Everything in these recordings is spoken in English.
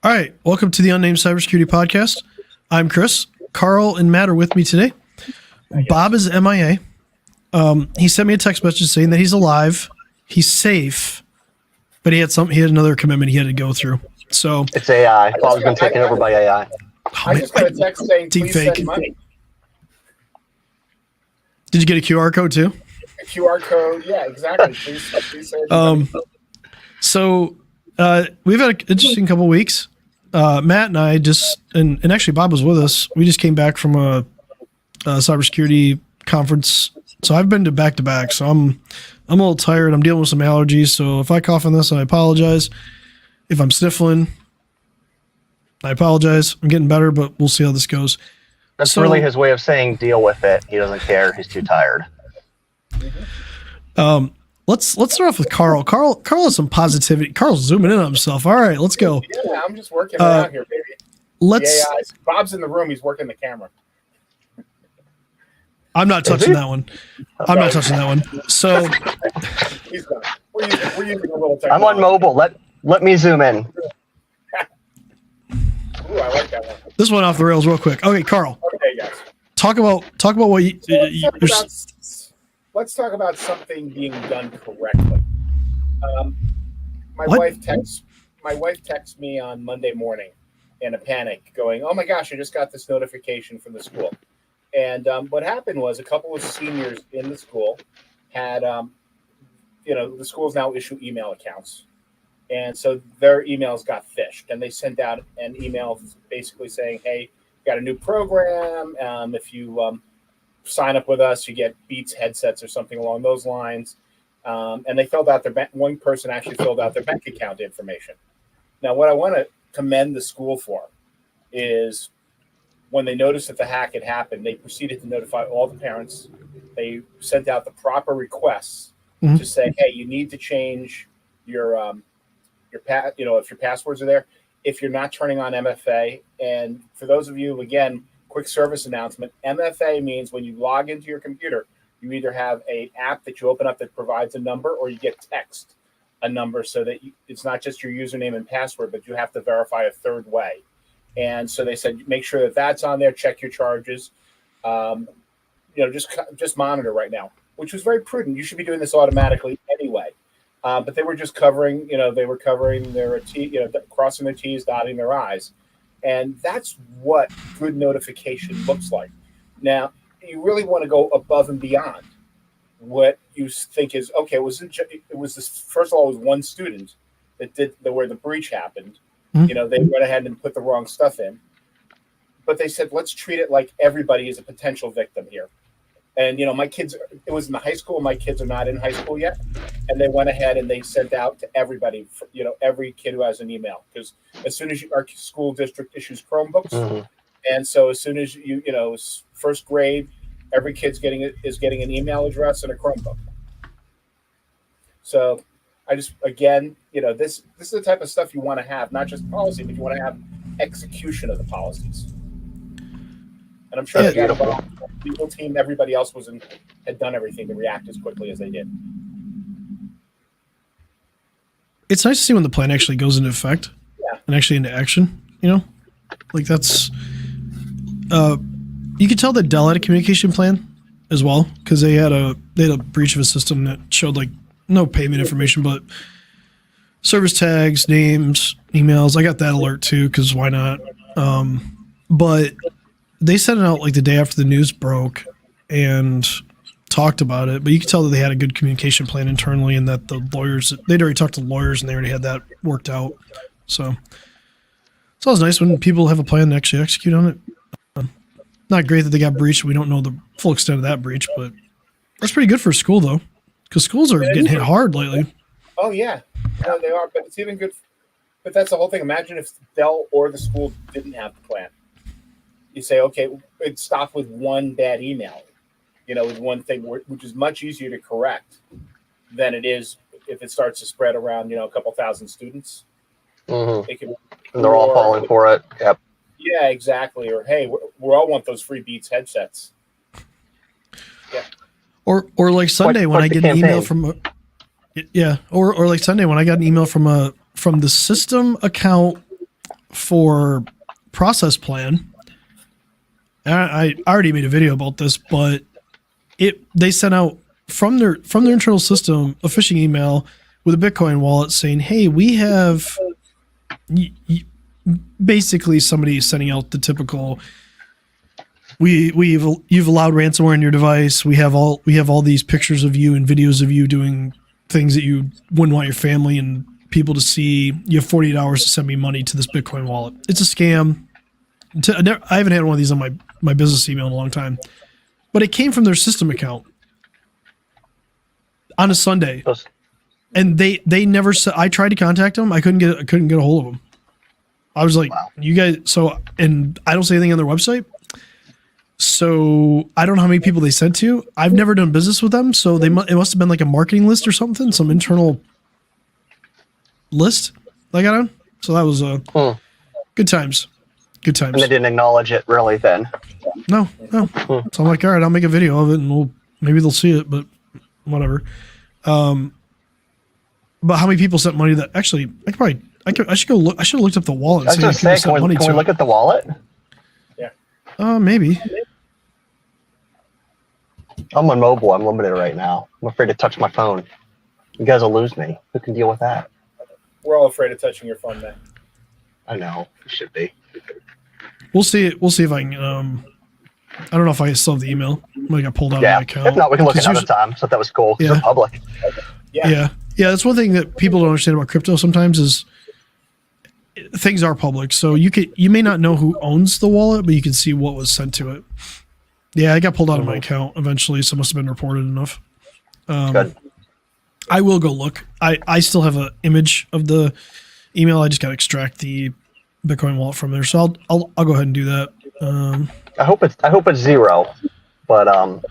All right, welcome to the Unnamed Cybersecurity Podcast. I'm Chris. Carl and Matt are with me today. Bob is MIA. He sent me a text message saying that he's alive, he's safe, but he had another commitment he had to go through. So it's AI. Bob's been taken over by AI. I just got a text saying, please send money. Did you get a QR code too? A QR code, yeah, exactly. Please send money. So we've had an interesting couple of weeks. Matt and I and actually Bob was with us. We just came back from a cybersecurity conference. So I've been to back. So I'm a little tired. I'm dealing with some allergies. So if I cough on this, I apologize. If I'm sniffling, I apologize. I'm getting better, but we'll see how this goes. That's really his way of saying deal with it. He doesn't care. He's too tired. Let's start off with Carl. Carl has some positivity. Carl's zooming in on himself. All right, let's go. Yeah, I'm just working it out here, baby. Bob's in the room. He's working the camera. I'm not touching that one. I'm not touching that one. So he's done. We're using a little technology. I'm on mobile. Let me zoom in. Ooh, I like that one. This went off the rails real quick. Okay, Carl. Okay, guys. Talk about what you. Let's talk about something being done correctly. My wife texts me on Monday morning in a panic, going, "Oh my gosh, I just got this notification from the school." And what happened was a couple of seniors in the school had, the schools now issue email accounts. And so their emails got phished, and they sent out an email basically saying, "Hey, got a new program. If you sign up with us, you get Beats headsets or something along those lines." And they filled out one person actually filled out their bank account information. Now, what I want to commend the school for is when they noticed that the hack had happened, they proceeded to notify all the parents. They sent out the proper requests to say, "Hey, you need to change your if your passwords are there. If you're not turning on MFA," and for those of you, again, quick service announcement, MFA means when you log into your computer, you either have an app that you open up that provides a number, or you get text a number so that it's not just your username and password, but you have to verify a third way. And so they said, make sure that that's on there, check your charges, just monitor right now, which was very prudent. You should be doing this automatically anyway. But they were just covering, their crossing their T's, dotting their I's. And that's what good notification looks like. Now, you really want to go above and beyond what you think is, okay, it was this, first of all, it was one student that did where the breach happened. They went ahead and put the wrong stuff in. But they said, let's treat it like everybody is a potential victim here. And, my kids, it was in the high school. My kids are not in high school yet. And they went ahead and they sent out to everybody, every kid who has an email. Because as soon as our school district issues Chromebooks, and so as soon as first grade, every kid's getting an email address and a Chromebook. So I just, again, this is the type of stuff you want to have, not just policy, but you want to have execution of the policies. And I'm sure the legal team, everybody else had done everything to react as quickly as they did. It's nice to see when the plan actually goes into effect and actually into action. Like that's you could tell that Dell had a communication plan as well, because they had a breach of a system that showed like no payment information, but service tags, names, emails. I got that alert too, because why not? But they sent it out like the day after the news broke and talked about it. But you could tell that they had a good communication plan internally, and that the lawyers, they'd already talked to lawyers and they already had that worked out. So it's always nice when people have a plan to actually execute on it. Not great that they got breached. We don't know the full extent of that breach, but that's pretty good for school though, because schools are getting hit hard lately. Oh yeah, no, they are, but it's even good. But that's the whole thing. Imagine if Dell or the school didn't have the plan. You say, okay, it stopped with one bad email, with one thing, which is much easier to correct than it is if it starts to spread around, a couple thousand students. And they're all falling for it. Yep. Yeah, exactly. Or hey, we all want those free Beats headsets. Yeah. Or like Sunday when I get an email from or like Sunday when I got an email from the system account for process plan. I already made a video about this, but they sent out from their internal system a phishing email with a Bitcoin wallet saying, "Hey, we have." Basically, somebody sending out the typical. You've allowed ransomware on your device. We have all these pictures of you and videos of you doing things that you wouldn't want your family and people to see. You have 48 hours to send me money to this Bitcoin wallet. It's a scam. I haven't had one of these on my business email in a long time, but it came from their system account on a Sunday, and they never said. I tried to contact them. I couldn't get a hold of them. I was like, wow. You guys. So, and I don't say anything on their website. So I don't know how many people they sent to. I've never done business with them, so it must have been like a marketing list or something, some internal list I got on. So that was good times. Good times. And they didn't acknowledge it really then. No. So I'm like, all right, I'll make a video of it, and maybe they'll see it, but whatever. But how many people sent money that actually I should go look. I should have looked up the wallet. I was going to say, can we look at the wallet? Yeah. Maybe. I'm on mobile. I'm limited right now. I'm afraid to touch my phone. You guys will lose me. Who can deal with that? We're all afraid of touching your phone, man. I know. You should be. We'll see. We'll see if I can. I don't know if I still have the email. I might got pulled out of my account. If not, we can look another time. So that was cool. Yeah. They're public. Yeah. That's one thing that people don't understand about crypto sometimes is things are public. So you may not know who owns the wallet, but you can see what was sent to it. Yeah, I got pulled out of my account eventually, so it must have been reported enough. Good. I will go look. I still have an image of the email. I just got to extract the Bitcoin wallet from there. So I'll go ahead and do that. I hope it's zero, but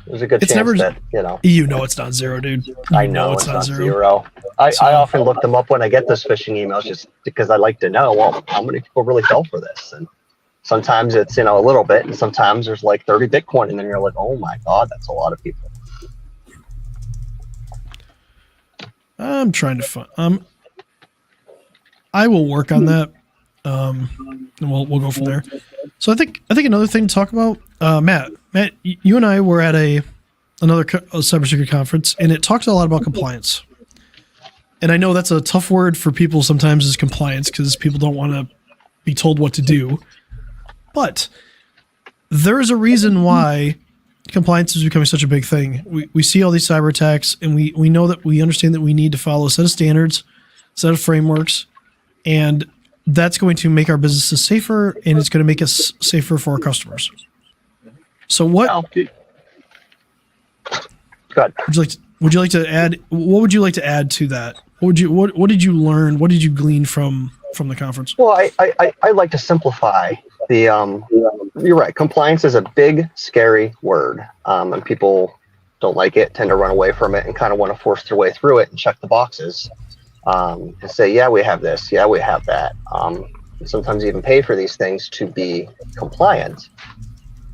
there's a good chance that it's not zero, dude. I know it's not zero. I often look them up when I get those phishing emails just because I like to know, well, how many people really fell for this? And sometimes it's, a little bit, and sometimes there's like 30 Bitcoin, and then you're like, oh my God, that's a lot of people. I'm trying to find, I will work on that. And we'll go from there. So I think another thing to talk about, Matt, you and I were at another cybersecurity conference, and it talks a lot about compliance. And I know that's a tough word for people sometimes, is compliance, because people don't want to be told what to do. But there is a reason why compliance is becoming such a big thing. We see all these cyber attacks, and we know that we understand that we need to follow a set of standards, a set of frameworks, and that's going to make our businesses safer, and it's going to make us safer for our customers. So what would you like to add? What would you like to add to that? What did you learn? What did you glean from the conference? Well, I like to simplify the. You're right. Compliance is a big, scary word, and people don't like it, tend to run away from it, and kind of want to force their way through it and check the boxes. And say, yeah, we have this, yeah, we have that. Sometimes even pay for these things to be compliant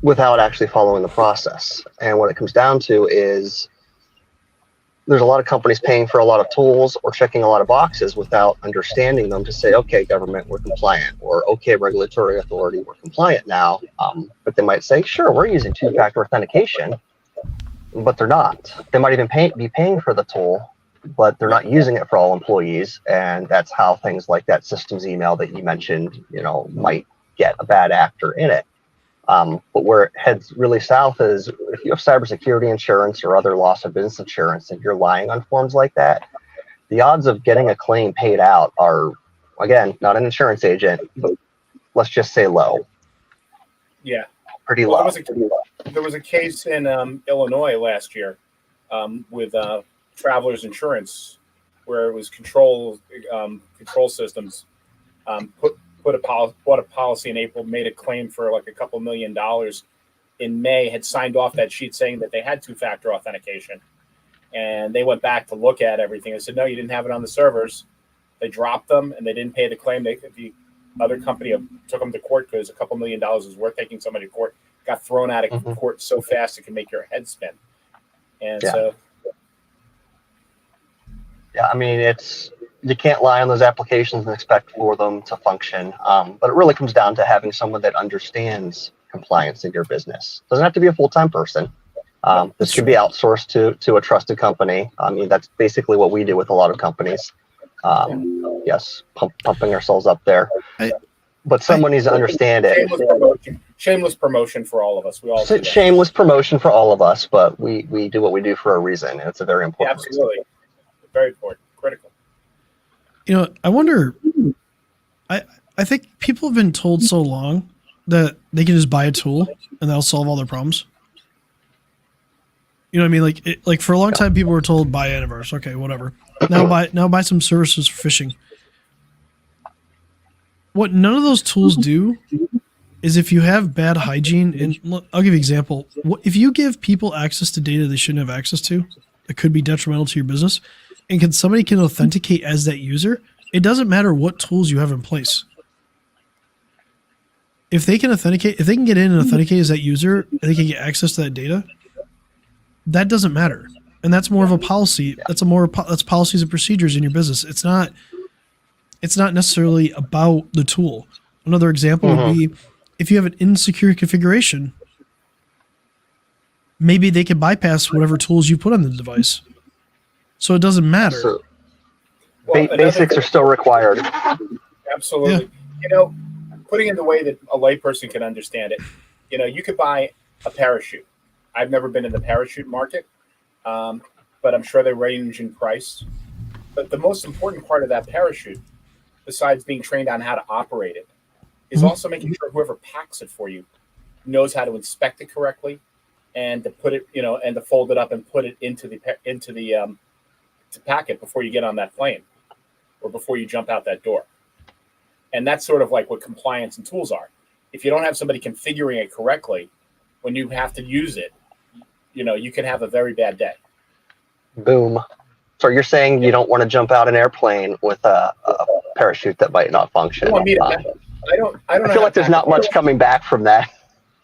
without actually following the process. And what it comes down to is there's a lot of companies paying for a lot of tools or checking a lot of boxes without understanding them to say, okay, government, we're compliant, or okay, regulatory authority, we're compliant now. But they might say, sure, we're using two-factor authentication, but they're not. They might even be paying for the tool, but they're not using it for all employees. And that's how things like that systems email that you mentioned, might get a bad actor in it. But where it heads really south is if you have cybersecurity insurance or other loss of business insurance and you're lying on forms like that, the odds of getting a claim paid out are, again, not an insurance agent, but let's just say low. Yeah. Pretty low. There was a case in Illinois last year with Travelers Insurance where it was control systems bought a policy in April, made a claim for like a couple $1 million in May, had signed off that sheet saying that they had two-factor authentication. And they went back to look at everything. They said, no, you didn't have it on the servers. They dropped them and they didn't pay the claim. The other company took them to court because a couple $1 million was worth taking somebody to court. Got thrown out of court so fast it can make your head spin. And so. Yeah, I mean, you can't lie on those applications and expect for them to function. But it really comes down to having someone that understands compliance in your business. Doesn't have to be a full-time person. This could be outsourced to a trusted company. I mean, that's basically what we do with a lot of companies. Yes, pumping ourselves up there. But someone needs to understand it. Shameless promotion for all of us. We all do that. Shameless promotion for all of us, but we do what we do for a reason, and it's a very important absolutely reason. Very important, critical. You know, I wonder. I think people have been told so long that they can just buy a tool and that'll solve all their problems. You know what I mean? Like for a long time, people were told buy antivirus. Okay, whatever. Now buy some services for phishing. What none of those tools do is if you have bad hygiene, and I'll give you an example. If you give people access to data they shouldn't have access to, that could be detrimental to your business, and somebody can authenticate as that user, it doesn't matter what tools you have in place. If they can authenticate, if they can get in and authenticate as that user, and they can get access to that data, that doesn't matter. And that's more of a policy. That's policies and procedures in your business. It's not necessarily about the tool. Another example would be if you have an insecure configuration, maybe they can bypass whatever tools you put on the device. So it doesn't matter. So, basics are still required. Absolutely. Yeah. You know, putting in the way that a layperson can understand it, you know, you could buy a parachute. I've never been in the parachute market, but I'm sure they range in price. But the most important part of that parachute, besides being trained on how to operate it, is also making sure whoever packs it for you knows how to inspect it correctly and to put it, you know, and to fold it up and put it into the to pack it before you get on that plane or before you jump out that door. And that's sort of like what compliance and tools are. If you don't have somebody configuring it correctly, when you have to use it, you know, you can have a very bad day. Boom. So you're saying you don't want to jump out an airplane with a parachute that might not function? Well, I don't I feel like there's not much coming back from that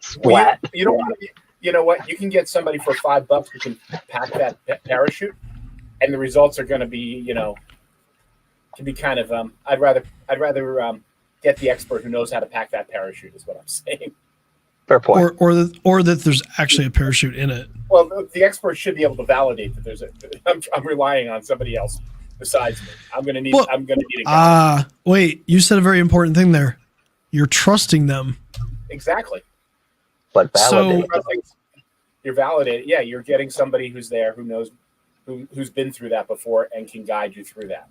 splat. Well, you don't want to. You know what? You can get somebody for $5 who can pack that parachute, and the results are going to be, you know, can be kind of. I'd rather get the expert who knows how to pack that parachute. Is what I'm saying. Fair point. Or that there's actually a parachute in it. Well, the expert should be able to validate that there's a. I'm relying on somebody else besides me. I'm going to need a guy. Wait, you said a very important thing there. You're trusting them. Exactly. But validate. So you're validated. Yeah, you're getting somebody who's there, who knows, who's been through that before and can guide you through that.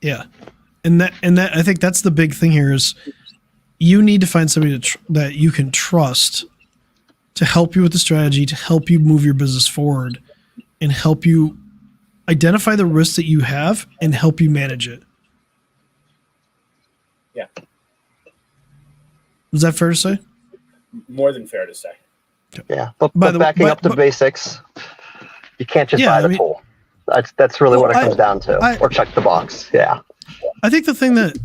Yeah, and that I think that's the big thing here is you need to find somebody that you can trust to help you with the strategy, to help you move your business forward, and help you identify the risks that you have and help you manage it. Yeah. Is that fair to say? More than fair to say. Yeah, but backing up to basics, you can't just buy the tool. That's really what it comes down to, or check the box. Yeah. I think the thing that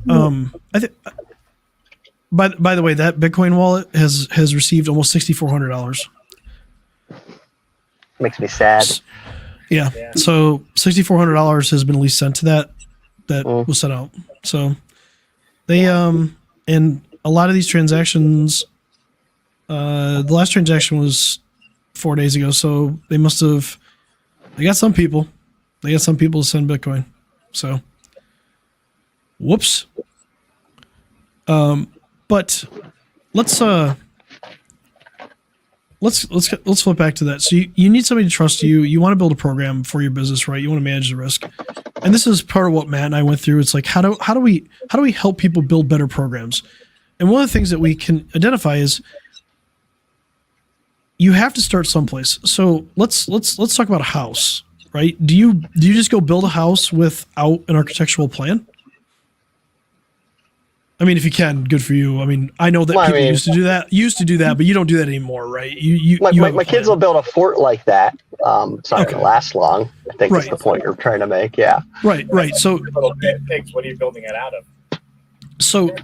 I think. By the way, that Bitcoin wallet has received almost $6,400. Makes me sad. Yeah. So $6,400 has been at least sent to that was sent out. So they and a lot of these transactions. The last transaction was 4 days ago, so they must have. They got some people. They got some people to send Bitcoin. So, whoops. But let's flip back to that. So you need somebody to trust you. You want to build a program for your business, right? You want to manage the risk, and this is part of what Matt and I went through. It's like how do we help people build better programs? And one of the things that we can identify is you have to start someplace. So let's talk about a house, right? Do you just go build a house without an architectural plan? I mean, if you can, good for you. I mean, I know that people used to do that, but you don't do that anymore, right? My kids will build a fort like that. It's not going to last long. I think that's the point you're trying to make. Yeah. Right. So, pigs, what are you building it out of? So,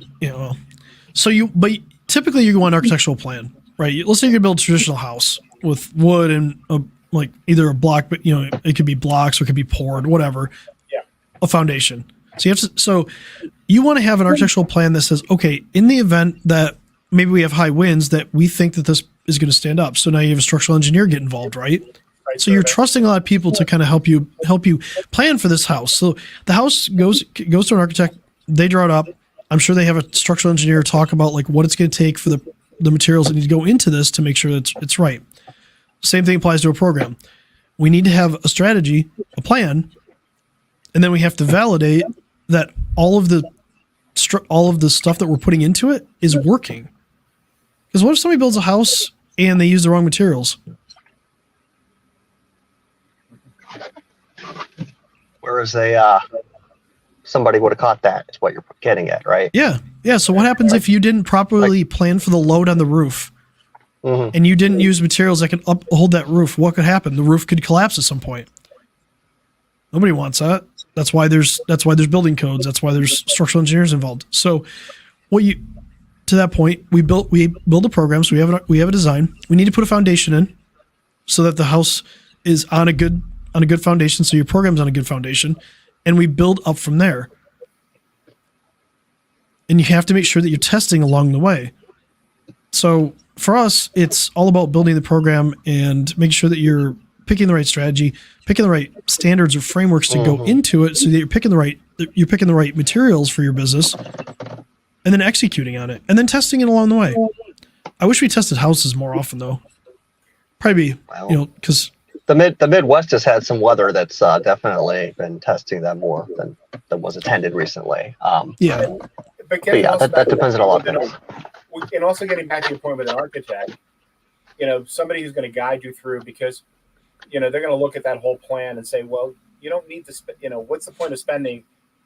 but typically you go on architectural plan, right? Let's say you're gonna build a traditional house with wood and like either a block, but it could be blocks or it could be poured, whatever. Yeah. A foundation. So you want to have an architectural plan that says, okay, in the event that maybe we have high winds, that we think that this is going to stand up. So now you have a structural engineer get involved, right? So you're trusting a lot of people to kind of help you plan for this house. So the house goes to an architect, they draw it up. I'm sure they have a structural engineer talk about like what it's going to take for the materials that need to go into this to make sure that it's right. Same thing applies to a program. We need to have a strategy, a plan, and then we have to validate that all of the stuff that we're putting into it is working. Because what if somebody builds a house and they use the wrong materials? Whereas somebody would have caught that, is what you're getting at, right? Yeah. So what happens if you didn't properly plan for the load on the roof, and you didn't use materials that can uphold that roof? What could happen? The roof could collapse at some point. Nobody wants that. That's why there's building codes. That's why there's structural engineers involved. So, to that point, we build the programs. We have a design. We need to put a foundation in, so that the house is on a good foundation. So your program's on a good foundation, and we build up from there. And you have to make sure that you're testing along the way. So for us, it's all about building the program and making sure that you're picking the right strategy, picking the right standards or frameworks to go into it, so that you're picking the right materials for your business, and then executing on it, and then testing it along the way. I wish we tested houses more often, though. Probably, because the Midwest has had some weather that's definitely been testing them more than was attended recently. But that depends on a lot of things. And also getting back to your point with an architect, somebody who's going to guide you through, because they're going to look at that whole plan and say, well, you don't need to what's the point of spending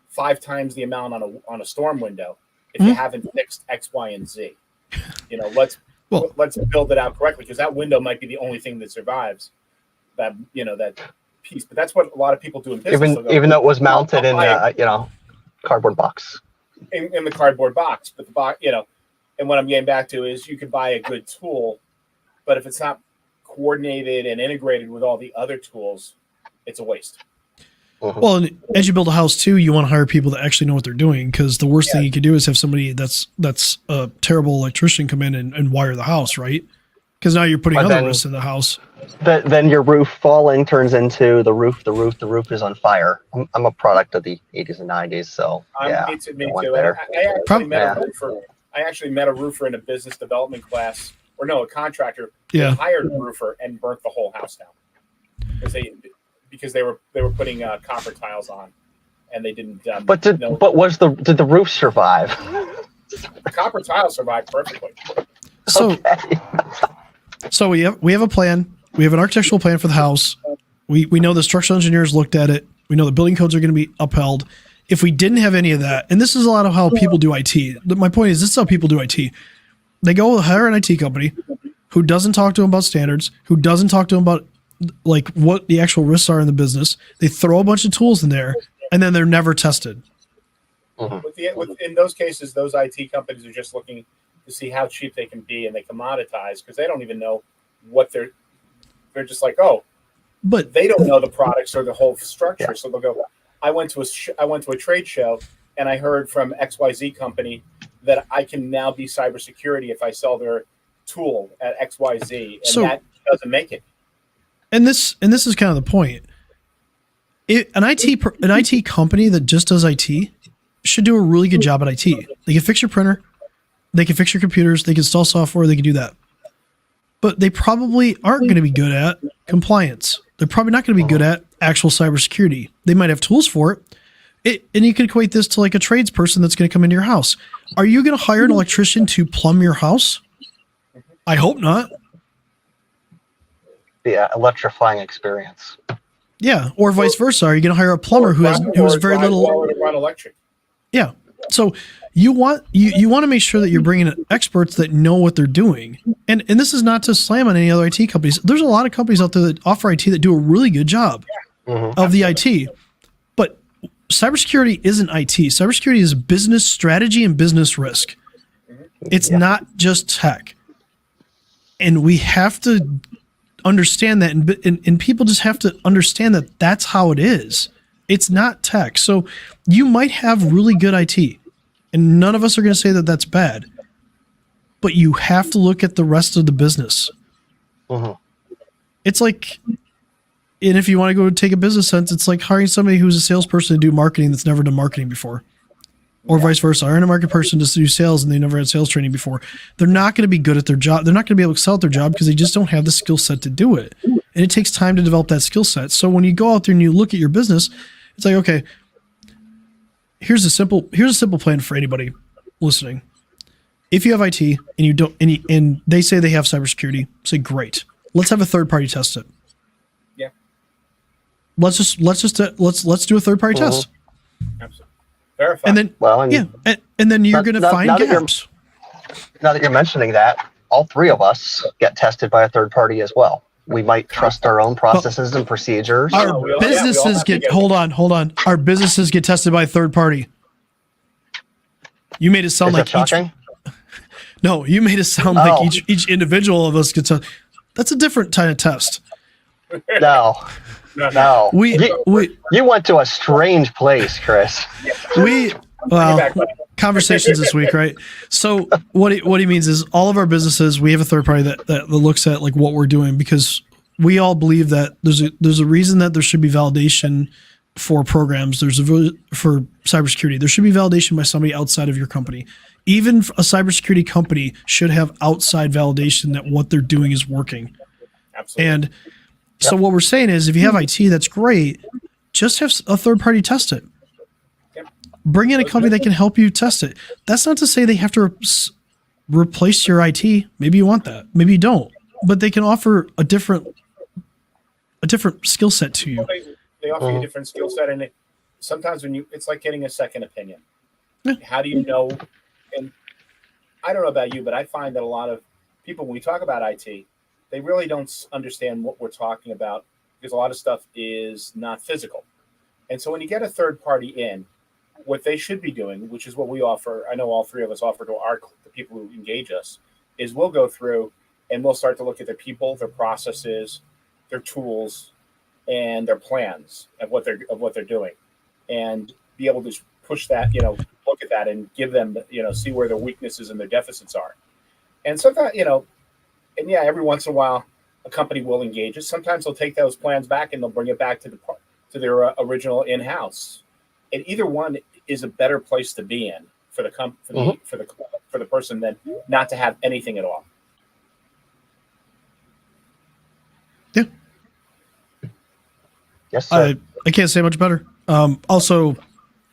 5 times the amount on a storm window if you haven't fixed X, Y, and Z? Let's build it out correctly, because that window might be the only thing that survives that piece. But that's what a lot of people do in business. Even though it was mounted in cardboard box. In the cardboard box, but the box, and what I'm getting back to is, you could buy a good tool, but if it's not coordinated and integrated with all the other tools, it's a waste. Well, and as you build a house too, you want to hire people that actually know what they're doing, because the worst thing you could do is have somebody that's a terrible electrician come in and wire the house, right? Because now you're putting other risks in the house. Then your roof falling turns into the roof is on fire. I'm a product of the 80s and 90s, so me too. I actually met a roofer in a business development class, a contractor. Yeah. Hired a roofer and burnt the whole house down because they were putting copper tiles on, and they didn't. Did the roof survive? The copper tiles survived perfectly. So we have a plan. We have an architectural plan for the house. We know the structural engineers looked at it. We know the building codes are going to be upheld. If we didn't have any of that, and this is a lot of how people do IT. My point is, this is how people do IT. They go hire an IT company who doesn't talk to them about standards, who doesn't talk to them about like what the actual risks are in the business. They throw a bunch of tools in there, and then they're never tested. In those cases, those IT companies are just looking to see how cheap they can be, and they commoditize, because they don't even know what they're just like, but they don't know the products or the whole structure. So they'll go, I went to a trade show, and I heard from XYZ company that I can now be cybersecurity if I sell their tool at XYZ, and that doesn't make it. And this is kind of the point. An IT company that just does IT should do a really good job at IT. They can fix your printer, they can fix your computers, they can install software, they can do that. But they probably aren't going to be good at compliance. They're probably not going to be good at actual cybersecurity. They might have tools for it. And you can equate this to like a tradesperson that's going to come into your house. Are you going to hire an electrician to plumb your house? I hope not. The electrifying experience. Yeah, or vice versa. Are you going to hire a plumber who has very little? Run electric. Yeah. So you want to make sure that you're bringing in experts that know what they're doing. And this is not to slam on any other IT companies. There's a lot of companies out there that offer IT that do a really good job of the IT. But cybersecurity isn't IT. Cybersecurity is business strategy and business risk. It's not just tech. And we have to understand that, and people just have to understand that that's how it is. It's not tech. So you might have really good IT, and none of us are going to say that that's bad. But you have to look at the rest of the business. It's like, and if you want to go take a business sense, it's like hiring somebody who's a salesperson to do marketing that's never done marketing before. Or vice versa. Hiring a market person to do sales and they never had sales training before. They're not going to be good at their job. They're not going to be able to excel at their job because they just don't have the skill set to do it. And it takes time to develop that skill set. So when you go out there and you look at your business, it's like, okay, here's a simple plan for anybody listening. If you have IT and you don't, and they say they have cybersecurity, say great. Let's have a third party test it. Yeah. Let's do a third party test. Absolutely. Verify. And then, and then you're going to find gaps. Now that you're mentioning that, all three of us get tested by a third party as well. We might trust our own processes and procedures. Our businesses hold on. Our businesses get tested by a third party. You made it sound like shocking? No, you made it sound like each individual of us gets that's a different kind of test. No. You went to a strange place, Chris. Conversations this week, right? So what he means is all of our businesses, we have a third party that looks at like what we're doing, because we all believe that there's a reason that there should be validation for programs. For cybersecurity, there should be validation by somebody outside of your company. Even a cybersecurity company should have outside validation that what they're doing is working. Absolutely. And so what we're saying is, if you have IT, that's great. Just have a third party test it. Bring in a company that can help you test it. That's not to say they have to replace your IT. Maybe you want that. Maybe you don't. But they can offer a different skill set to you. They offer you a different skill set, and sometimes it's like getting a second opinion. Yeah. How do you know? And I don't know about you, but I find that a lot of people, when we talk about IT, they really don't understand what we're talking about, because a lot of stuff is not physical. And so when you get a third party in, what they should be doing, which is what we offer, I know all three of us offer to the people who engage us, is we'll go through and we'll start to look at their people, their processes, their tools, and their plans of what they're doing, and be able to push that, look at that and give them, see where their weaknesses and their deficits are. And sometimes, every once in a while, a company will engage us. Sometimes they'll take those plans back and they'll bring it back to their original in-house. And either one is a better place to be in for the person than not to have anything at all. Yeah. Yes, sir. I can't say much better. Also,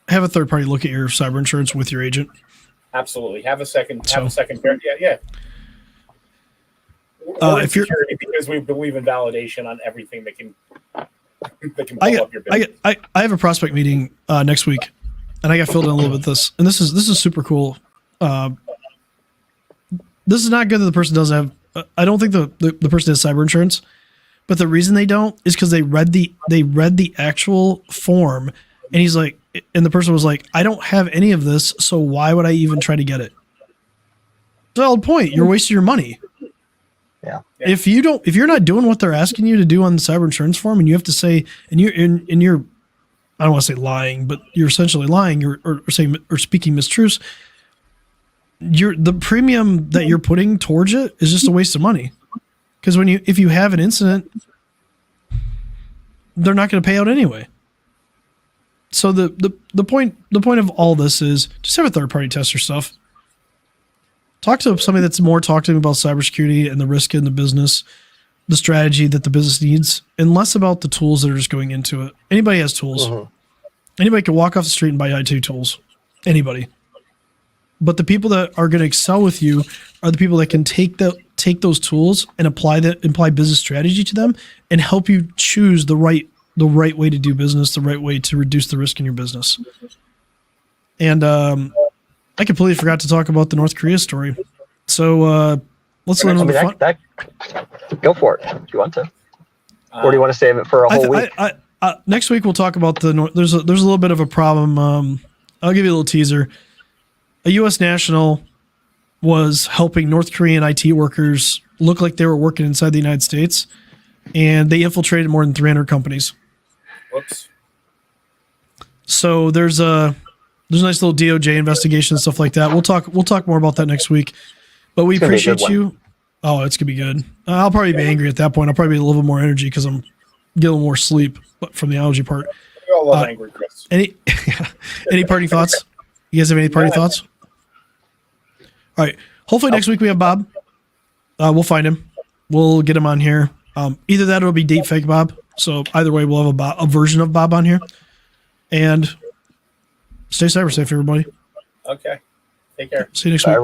have a third party look at your cyber insurance with your agent. Absolutely. Have a second pair. Yeah. If you're because we believe in validation on everything that can blow up your business. I have a prospect meeting next week, and I got filled in a little bit this, and this is super cool. This is not good that the person doesn't have. I don't think the person has cyber insurance, but the reason they don't is because they read the actual form, and he's like, and the person was like, I don't have any of this, so why would I even try to get it? Valid point. You're wasting your money. Yeah. If you're not doing what they're asking you to do on the cyber insurance form, and you have to say, and you're, I don't want to say lying, but you're essentially lying or saying or speaking mistruths. The premium that you're putting towards it is just a waste of money. Because if you have an incident, they're not going to pay out anyway. So the point of all this is just have a third party test your stuff. Talk to somebody that's more talking about cybersecurity and the risk in the business, the strategy that the business needs, and less about the tools that are just going into it. Anybody has tools. Anybody can walk off the street and buy IT tools. Anybody. But the people that are going to excel with you are the people that can take those tools and apply business strategy to them and help you choose the right way to do business, the right way to reduce the risk in your business. And I completely forgot to talk about the North Korea story. So let's learn on the fun. Go for it if you want to. Or do you want to save it for a whole week? Next week we'll talk about there's a little bit of a problem. I'll give you a little teaser. A U.S. national was helping North Korean IT workers look like they were working inside the United States, and they infiltrated more than 300 companies. Whoops. So there's a nice little DOJ investigation and stuff like that. We'll talk more about that next week. But we It's gonna be a good appreciate one. you. Oh, it's gonna be good. I'll probably be angry at that point. I'll probably be a little bit more energy because I'm getting more sleep from the allergy part. We all love angry Chris. Any parting thoughts? You guys have any parting thoughts? All right. Hopefully next week we have Bob. We'll find him. We'll get him on here. Either that or it'll be deep fake Bob. So either way, we'll have a version of Bob on here. And stay cyber safe, everybody. Okay. Take care. See you next Bye, week. everyone.